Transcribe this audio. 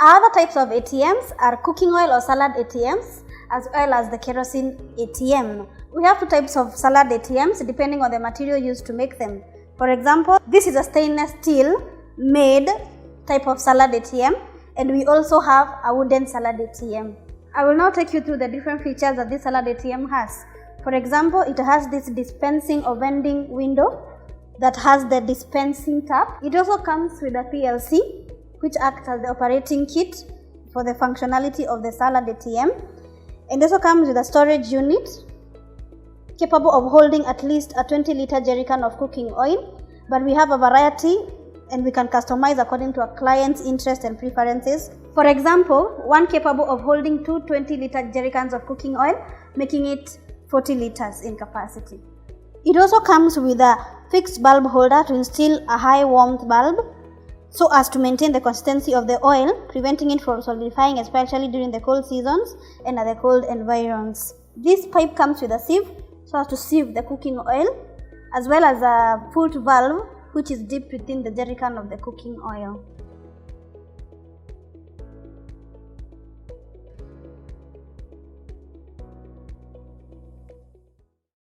Other types of ATMs are cooking oil or salad ATMs, as well as the kerosene ATM. We have two types of salad ATMs depending on the material used to make them. For example, this is a stainless steel made type of salad ATM, and we also have a wooden salad ATM. I will now take you through the different features that this salad ATM has. For example, it has this dispensing or vending window that has the dispensing tap. It also comes with a PLC, which acts as the operating kit for the functionality of the salad ATM. And also comes with a storage unit capable of holding at least a 20-liter jerrycan of cooking oil, but we have a variety and we can customize according to a client's interests and preferences. For example, one capable of holding two 20-liter jerrycans of cooking oil, making it 40 liters in capacity. It also comes with a fixed bulb holder to instill a high warmth bulb so as to maintain the consistency of the oil, preventing it from solidifying, especially during the cold seasons and at the cold environs. This pipe comes with a sieve so as to sieve the cooking oil, as well as a foot valve which is dipped within the jerrycan of the cooking oil.